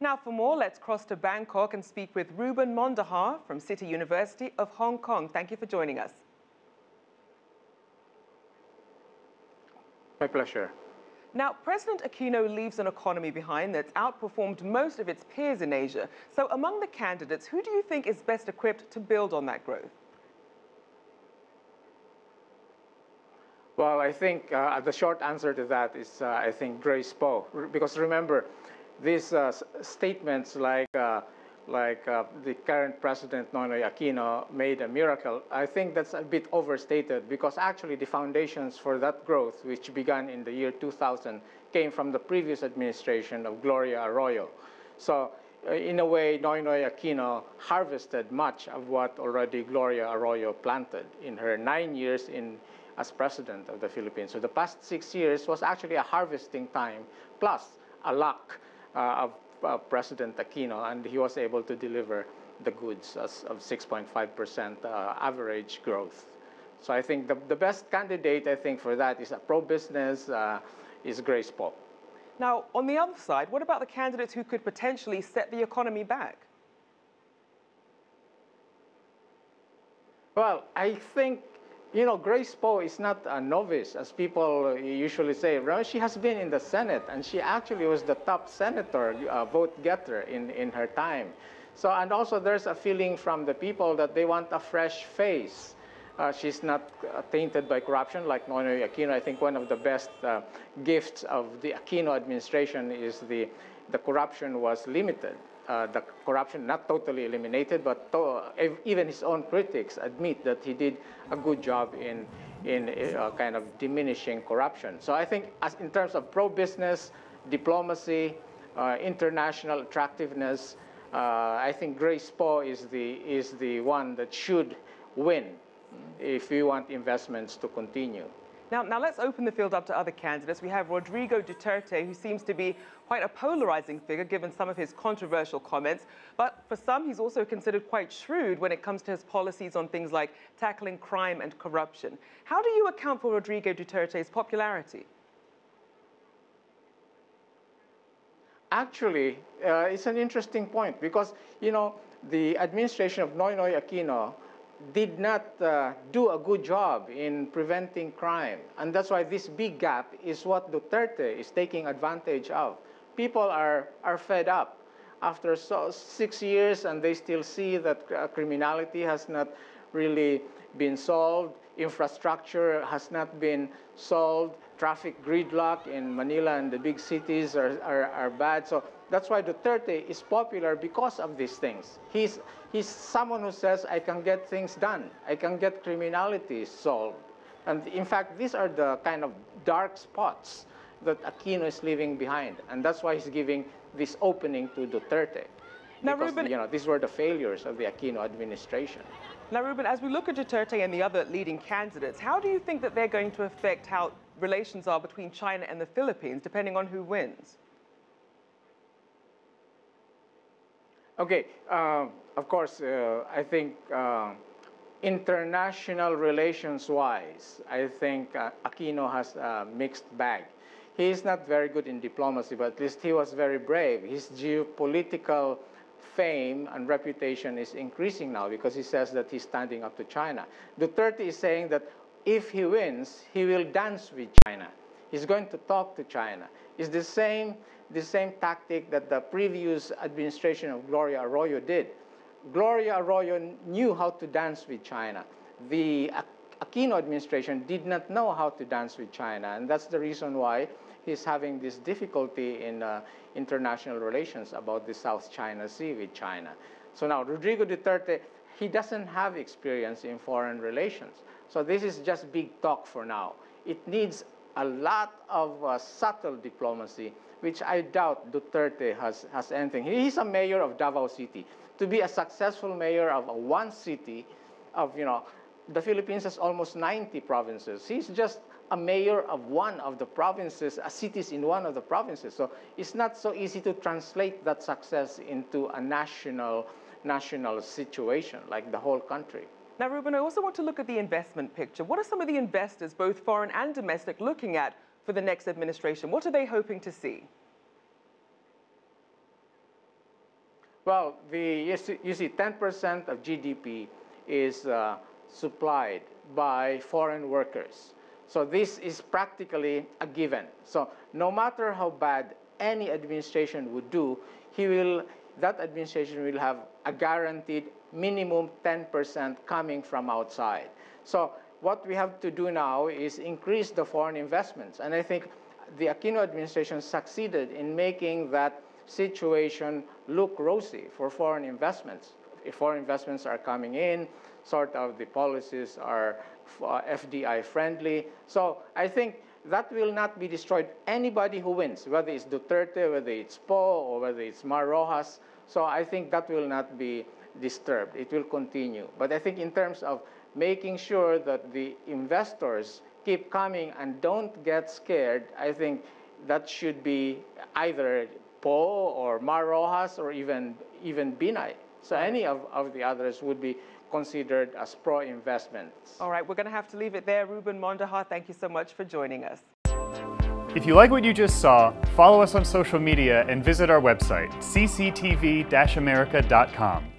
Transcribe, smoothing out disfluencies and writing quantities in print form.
Now for more, let's cross to Bangkok and speak with Reuben Mondejar from City University of Hong Kong. Thank you for joining us. My pleasure. Now, President Aquino leaves an economy behind that's outperformed most of its peers in Asia. So among the candidates, who do you think is best equipped to build on that growth? Well, I think the short answer to that is, I think, Grace Poe. Because remember, these statements like the current president, Noynoy Aquino, made a miracle, I think that's a bit overstated because actually the foundations for that growth, which began in the year 2000, came from the previous administration of Gloria Arroyo. So in a way, Noynoy Aquino harvested much of what already Gloria Arroyo planted in her 9 years as president of the Philippines. So the past 6 years was actually a harvesting time plus a luck of President Aquino, and he was able to deliver the goods of 6.5% average growth. So I think the best candidate, I think, for that is a pro-business, is Grace Poe. Now, on the other side, what about the candidates who could potentially set the economy back? Well, I think, you know, Grace Poe is not a novice, as people usually say. She has been in the Senate, and she actually was the top senator, vote getter in her time. So, and also there's a feeling from the people that they want a fresh face. She's not tainted by corruption like Noynoy Aquino. I think one of the best gifts of the Aquino administration is the corruption was limited. The corruption not totally eliminated, but even his own critics admit that he did a good job in kind of diminishing corruption. So I think in terms of pro-business, diplomacy, international attractiveness, I think Grace Poe is the one that should win if we want investments to continue. Now let's open the field up to other candidates. We have Rodrigo Dutertes, who seems to be quite a polarizing figure given some of his controversial comments. But for some, he's also considered quite shrewd when it comes to his policies on things like tackling crime and corruption. How do you account for Rodrigo Duterte's popularity? Actually, it's an interesting point because, you know, the administration of Noynoy Aquino did not do a good job in preventing crime. And that's why this big gap is what Duterte is taking advantage of. People are fed up after 6 years, and they still see that criminality has not really been solved, infrastructure has not been solved, traffic gridlock in Manila and the big cities are bad. So that's why Duterte is popular because of these things. He's someone who says, I can get things done. I can get criminality solved. And in fact, these are the kind of dark spots that Aquino is leaving behind. And that's why he's giving this opening to Duterte. Now, because, Reuben, you know, these were the failures of the Aquino administration. Now, Reuben, as we look at Duterte and the other leading candidates, how do you think that they're going to affect how relations are between China and the Philippines, depending on who wins? Okay, of course, I think international relations-wise, I think Aquino has a mixed bag. He is not very good in diplomacy, but at least he was very brave. His geopolitical fame and reputation is increasing now because he says that he's standing up to China. Duterte is saying that if he wins, he will dance with China. He's going to talk to China. It's the same tactic that the previous administration of Gloria Arroyo did. Gloria Arroyo knew how to dance with China. The Aquino administration did not know how to dance with China, and that's the reason why he's having this difficulty in international relations about the South China Sea with China. So now Rodrigo Duterte, he doesn't have experience in foreign relations. So this is just big talk for now. It needs a lot of subtle diplomacy, which I doubt Duterte has anything. He's a mayor of Davao City. To be a successful mayor of one city, of, you know, the Philippines has almost 90 provinces. He's just a mayor of one of the provinces, cities in one of the provinces. So it's not so easy to translate that success into a national situation, like the whole country. Now, Reuben, I also want to look at the investment picture. What are some of the investors, both foreign and domestic, looking at for the next administration? What are they hoping to see? Well, you see 10% of GDP is supplied by foreign workers. So this is practically a given. So no matter how bad any administration would do, that administration will have a guaranteed minimum 10% coming from outside. So what we have to do now is increase the foreign investments. And I think the Aquino administration succeeded in making that situation look rosy for foreign investments. If foreign investments are coming in, sort of the policies are FDI friendly. So I think that will not be destroyed. Anybody who wins, whether it's Duterte, whether it's Poe, or whether it's Mar Rojas, so I think that will not be disturbed. It will continue. But I think in terms of making sure that the investors keep coming and don't get scared, I think that should be either Poe or Mar Rojas or even Binay. So any of the others would be considered as pro-investments. All right, we're going to have to leave it there. Reuben Mondejar, thank you so much for joining us. If you like what you just saw, follow us on social media and visit our website, cctv-america.com.